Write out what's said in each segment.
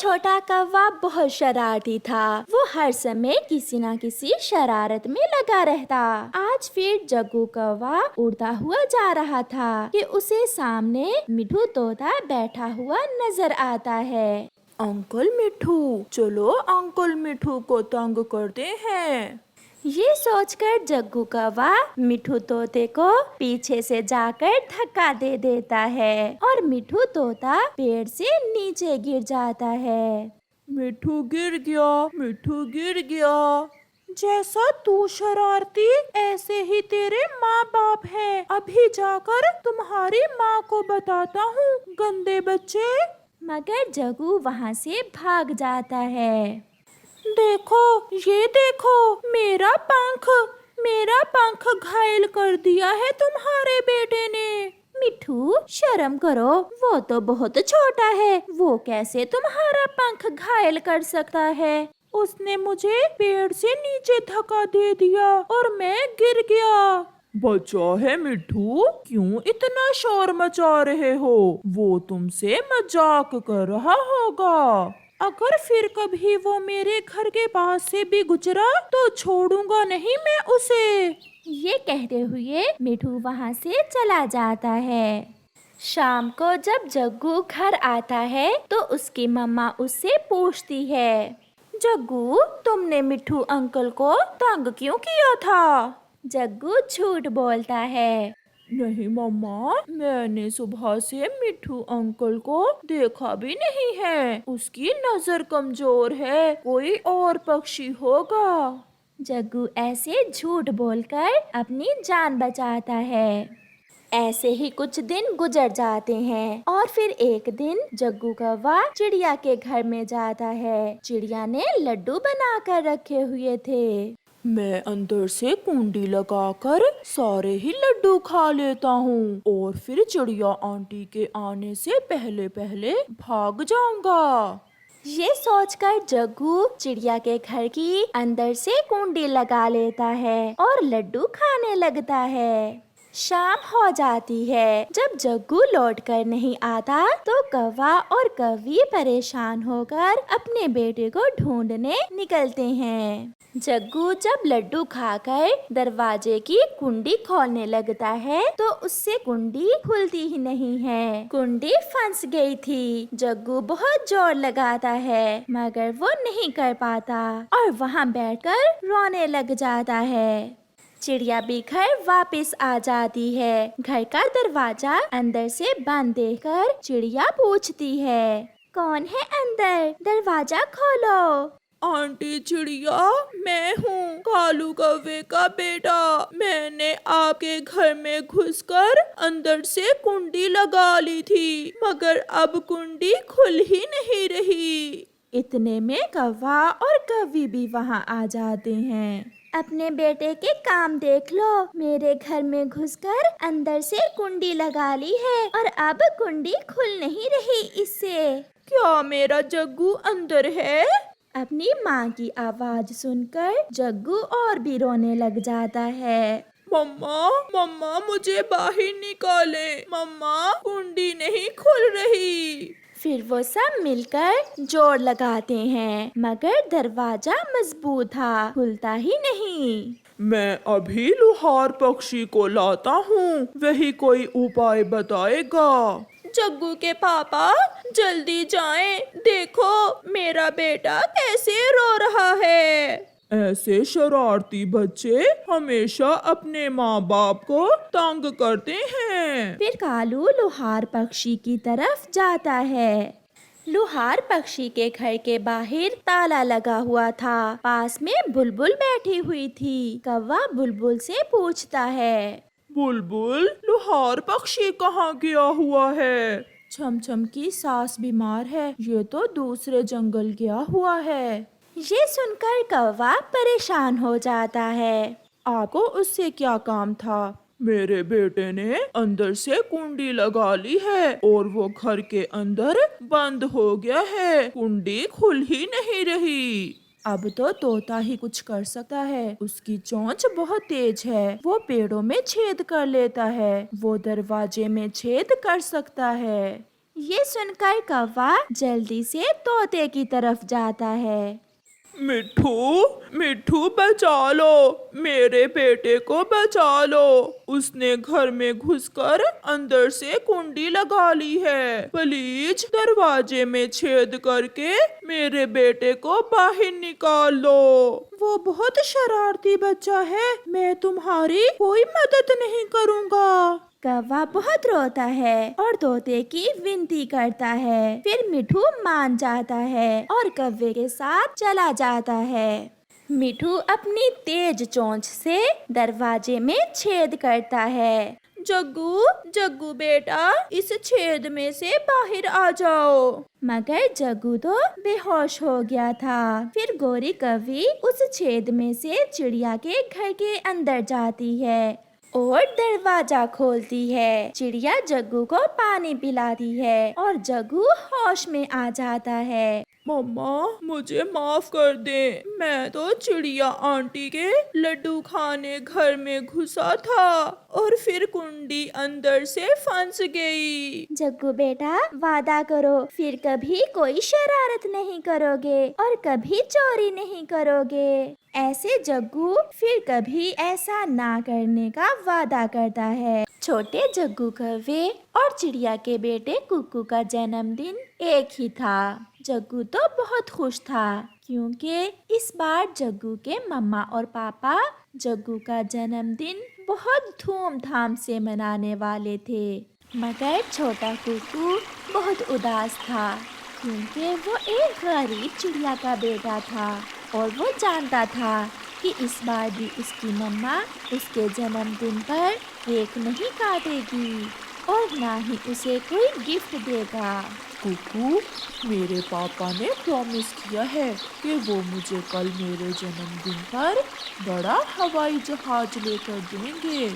छोटा कौवा बहुत शरारती था। वो हर समय किसी न किसी शरारत में लगा रहता। आज फिर जग्गू कौवा उड़ता हुआ जा रहा था कि उसे सामने मिठू तोता बैठा हुआ नजर आता है। अंकल मिठू, चलो अंकल मिठू को तंग करते हैं। ये सोचकर जग्गू कौवा मिठू तोते को पीछे से जाकर धक्का दे देता है और मिठू तोता पेड़ से नीचे गिर जाता है। मिठू गिर गया, मिठू गिर गया। जैसा तू शरारती, ऐसे ही तेरे माँ बाप हैं। अभी जाकर तुम्हारी माँ को बताता हूँ, गंदे बच्चे। मगर जग्गू वहाँ से भाग जाता है। देखो, ये देखो, मेरा पंख घायल कर दिया है तुम्हारे बेटे ने। मिठू, शर्म करो, वो तो बहुत छोटा है, वो कैसे तुम्हारा पंख घायल कर सकता है? उसने मुझे पेड़ से नीचे धक्का दे दिया और मैं गिर गया। बचा है मिठू, क्यों इतना शोर मचा रहे हो? वो तुमसे मजाक कर रहा होगा। अगर फिर कभी वो मेरे घर के पास से भी गुजरा तो छोड़ूंगा नहीं मैं उसे। ये कहते हुए मिठू वहाँ से चला जाता है। शाम को जब जग्गू घर आता है तो उसकी मम्मा उससे पूछती है, जग्गू, तुमने मिठू अंकल को तंग क्यों किया था? जग्गू झूठ बोलता है। नहीं मम्मा, मैंने सुबह से मिठू अंकल को देखा भी नहीं है। उसकी नजर कमजोर है, कोई और पक्षी होगा। जग्गू ऐसे झूठ बोलकर अपनी जान बचाता है। ऐसे ही कुछ दिन गुजर जाते हैं और फिर एक दिन जग्गू कौवा चिड़िया के घर में जाता है। चिड़िया ने लड्डू बनाकर रखे हुए थे। मैं अंदर से कुंडी लगाकर सारे ही लड्डू खा लेता हूँ और फिर चिड़िया आंटी के आने से पहले पहले भाग जाऊंगा। ये सोचकर जग्गू चिड़िया के घर की अंदर से कुंडी लगा लेता है और लड्डू खाने लगता है। शाम हो जाती है। जब जग्गू लौट कर नहीं आता तो कौवा और कौवी परेशान होकर अपने बेटे को ढूंढने निकलते हैं। जग्गू जब लड्डू खाकर दरवाजे की कुंडी खोलने लगता है तो उससे कुंडी खुलती ही नहीं है। कुंडी फंस गई थी। जग्गू बहुत जोर लगाता है मगर वो नहीं कर पाता और वहाँ बैठकर रोने लग जाता है। चिड़िया भी घर वापस आ जाती है। घर का दरवाजा अंदर से बंद देखकर चिड़िया पूछती है, कौन है अंदर? दरवाजा खोलो। आंटी चिड़िया, मैं हूँ कालू कौवे का बेटा। मैंने आपके घर में घुसकर अंदर से कुंडी लगा ली थी मगर अब कुंडी खुल ही नहीं रही। इतने में कौवा और कौवी भी वहाँ आ जाते हैं। अपने बेटे के काम देख लो, मेरे घर में घुसकर अंदर से कुंडी लगा ली है और अब कुंडी खुल नहीं रही इससे। क्या मेरा जग्गू अंदर है? अपनी माँ की आवाज सुनकर जग्गू और भी रोने लग जाता है। मम्मा, मम्मा, मुझे बाहर निकाले। मम्मा, कुंडी नहीं खुल रही। फिर वो सब मिलकर जोर लगाते हैं मगर दरवाजा मजबूत था, खुलता ही नहीं। मैं अभी लुहार पक्षी को लाता हूँ, वही कोई उपाय बताएगा। जग्गू के पापा, जल्दी जाएं, देखो मेरा बेटा कैसे रो रहा है। ऐसे शरारती बच्चे हमेशा अपने माँ बाप को तंग करते हैं। फिर कालू लुहार पक्षी की तरफ जाता है। लुहार पक्षी के घर के बाहर ताला लगा हुआ था। पास में बुलबुल बैठी हुई थी। कौवा बुलबुल से पूछता है, बुलबुल, लुहार पक्षी कहाँ गया हुआ है? छमछम की सास बीमार है, ये तो दूसरे जंगल गया हुआ है। ये सुनकर कौवा परेशान हो जाता है। आपको उससे क्या काम था? मेरे बेटे ने अंदर से कुंडी लगा ली है और वो घर के अंदर बंद हो गया है। कुंडी खुल ही नहीं रही। अब तो तोता ही कुछ कर सकता है। उसकी चोंच बहुत तेज है, वो पेड़ों में छेद कर लेता है, वो दरवाजे में छेद कर सकता है। ये सुनकर कौवा जल्दी से तोते की तरफ जाता है। मिट्ठू, मिट्ठू बचा लो, मेरे बेटे को बचा लो। उसने घर में घुसकर अंदर से कुंडी लगा ली है। प्लीज दरवाजे में छेद करके मेरे बेटे को बाहर निकाल लो। वो बहुत शरारती बच्चा है, मैं तुम्हारी कोई मदद नहीं करूँगा। कौवा बहुत रोता है और तोते की विनती करता है। फिर मिठू मान जाता है और कौवे के साथ चला जाता है। मिठू अपनी तेज चोंच से दरवाजे में छेद करता है। जग्गू, जग्गू बेटा, इस छेद में से बाहर आ जाओ। मगर जग्गू तो बेहोश हो गया था। फिर गोरी कौवी उस छेद में से चिड़िया के घर के अंदर जाती है और दरवाजा खोलती है। चिड़िया जग्गू को पानी पिलाती है और जग्गू होश में आ जाता है। मम्मा, मुझे माफ कर दे, मैं तो चिड़िया आंटी के लड्डू खाने घर में घुसा था और फिर कुंडी अंदर से फंस गई। जग्गू बेटा, वादा करो फिर कभी कोई शरारत नहीं करोगे और कभी चोरी नहीं करोगे। ऐसे जग्गू फिर कभी ऐसा ना करने का वादा करता है। छोटे जग्गू कौवे और चिड़िया के बेटे कुकू का जन्मदिन एक ही था। जग्गू तो बहुत खुश था क्योंकि इस बार जग्गू के मम्मा और पापा जग्गू का जन्मदिन बहुत धूमधाम से मनाने वाले थे। मगर छोटा कुकू बहुत उदास था क्योंकि वो एक गरीब चिड़िया का बेटा था और वो जानता था कि इस बार भी उसकी मम्मा उसके जन्मदिन पर केक नहीं काटेगी और ना ही उसे कोई गिफ्ट देगा। कुकू, मेरे पापा ने प्रॉमिस किया है कि वो मुझे कल मेरे जन्मदिन पर बड़ा हवाई जहाज लेकर देंगे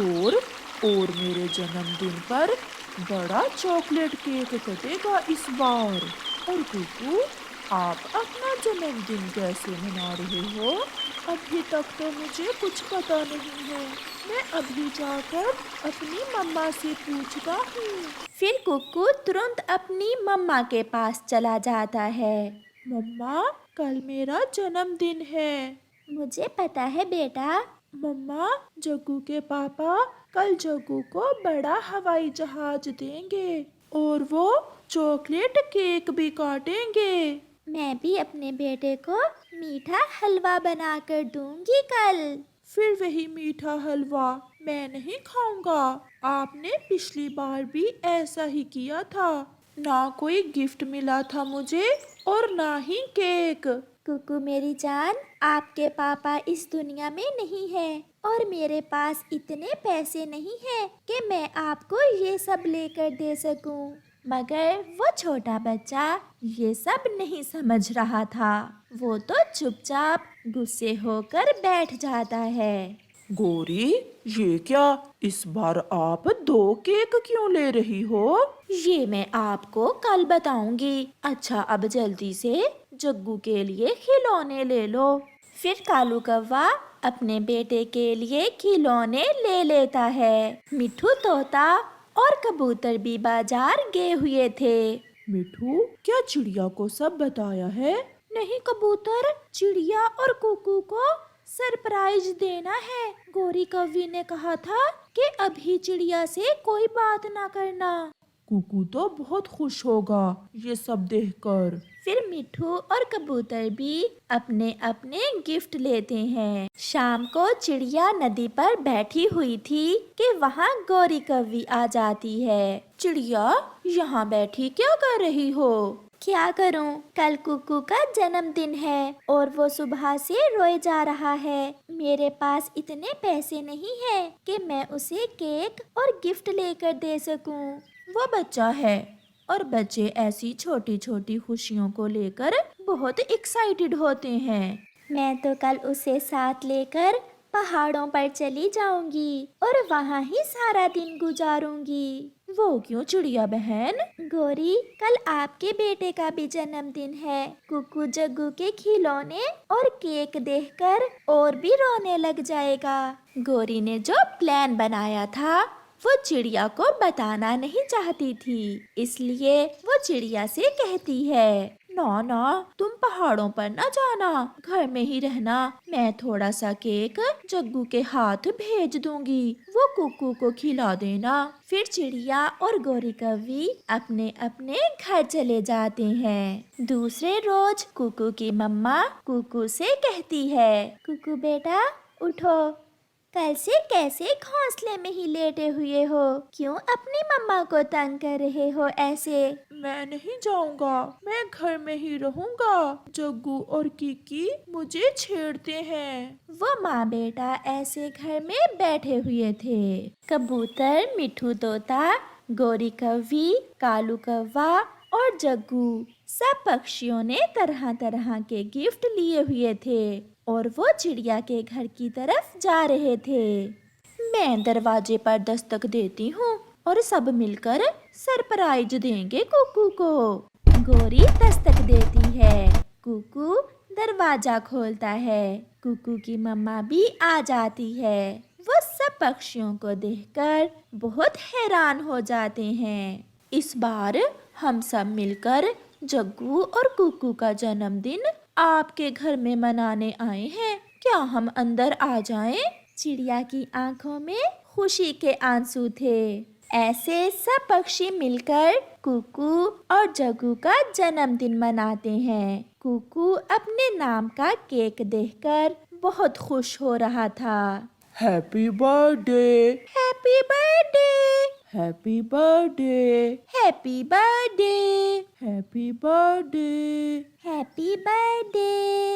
और मेरे जन्मदिन पर बड़ा चॉकलेट केक कटेगा इस बार। और कुकू, आप अपना जन्मदिन कैसे मना रहे हो? अभी तक तो मुझे कुछ पता नहीं है। मैं अभी जाकर अपनी मम्मा से पूछता हूँ। फिर कुक्कू तुरंत अपनी मम्मा के पास चला जाता है। मम्मा, कल मेरा जन्मदिन है। मुझे पता है बेटा। मम्मा, जग्गू के पापा कल जग्गू को बड़ा हवाई जहाज देंगे और वो चॉकलेट केक भी काटेंगे। मैं भी अपने बेटे को मीठा हलवा बनाकर दूंगी कल। फिर वही मीठा हलवा मैं नहीं खाऊंगा। आपने पिछली बार भी ऐसा ही किया था। ना कोई गिफ्ट मिला था मुझे और ना ही केक। कुकू मेरी जान, आपके पापा इस दुनिया में नहीं है और मेरे पास इतने पैसे नहीं हैं कि मैं आपको ये सब लेकर दे सकूं। मगर वो छोटा बच्चा ये सब नहीं समझ रहा था। वो तो चुपचाप गुस्से होकर बैठ जाता है। गोरी, ये क्या? इस बार आप 2 केक क्यों ले रही हो? ये मैं आपको कल बताऊंगी। अच्छा, अब जल्दी से जग्गू के लिए खिलौने ले लो। फिर कालू कौवा अपने बेटे के लिए खिलौने ले लेता है। मिठू तोता और कबूतर भी बाजार गए हुए थे। मिठू, क्या चिड़िया को सब बताया है? नहीं कबूतर, चिड़िया और कुकू को सरप्राइज देना है। गोरी कौवी ने कहा था कि अभी चिड़िया से कोई बात ना करना। कुकू तो बहुत खुश होगा ये सब देखकर। फिर मिठू और कबूतर भी अपने अपने गिफ्ट लेते हैं। शाम को चिड़िया नदी पर बैठी हुई थी कि वहाँ गोरी कौवी आ जाती है। चिड़िया, यहाँ बैठी क्या कर रही हो? क्या करूं, कल कुकू का जन्मदिन है और वो सुबह से रोए जा रहा है। मेरे पास इतने पैसे नहीं हैं कि मैं उसे केक और गिफ्ट लेकर दे सकूं। वो बच्चा है और बच्चे ऐसी छोटी छोटी खुशियों को लेकर बहुत एक्साइटेड होते हैं। मैं तो कल उसे साथ लेकर पहाड़ों पर चली जाऊंगी और वहाँ ही सारा दिन गुजारूंगी। वो क्यों चिड़िया बहन? गोरी, कल आपके बेटे का भी जन्मदिन है। कुकू जग्गू के खिलौने और केक देखकर और भी रोने लग जाएगा। गोरी ने जो प्लान बनाया था वो चिड़िया को बताना नहीं चाहती थी, इसलिए वो चिड़िया से कहती है, ना ना, तुम पहाड़ों पर न जाना, घर में ही रहना। मैं थोड़ा सा केक जग्गू के हाथ भेज दूंगी, वो कुकू को खिला देना। फिर चिड़िया और गौरी कौवी अपने अपने घर चले जाते हैं। दूसरे रोज कुकू की मम्मा कुकू से कहती है, कुकू बेटा उठो, कल से कैसे घोंसले में ही लेटे हुए हो? क्यों अपनी मम्मा को तंग कर रहे हो ऐसे? मैं नहीं जाऊंगा, मैं घर में ही रहूंगा। जग्गू और किकी मुझे छेड़ते हैं। वो माँ बेटा ऐसे घर में बैठे हुए थे। कबूतर, मिठू तोता, गौरी कौवी, कालू कौवा और जग्गू सब पक्षियों ने तरह तरह के गिफ्ट लिए हुए थे और वो चिड़िया के घर की तरफ जा रहे थे। मैं दरवाजे पर दस्तक देती हूँ और सब मिलकर सरप्राइज देंगे कुकू को। गौरी दस्तक देती है, कुकू दरवाजा खोलता है। कुकू की मम्मा भी आ जाती है। वो सब पक्षियों को देखकर बहुत हैरान हो जाते हैं। इस बार हम सब मिलकर जग्गू और कुकू का जन्मदिन आपके घर में मनाने आए हैं, क्या हम अंदर आ जाएं? चिड़िया की आंखों में खुशी के आंसू थे। ऐसे सब पक्षी मिलकर कुकू और जग्गू का जन्मदिन मनाते हैं। कुकू अपने नाम का केक देखकर बहुत खुश हो रहा था। Happy birthday, happy birthday, happy birthday, happy birthday, happy birthday. Happy birthday.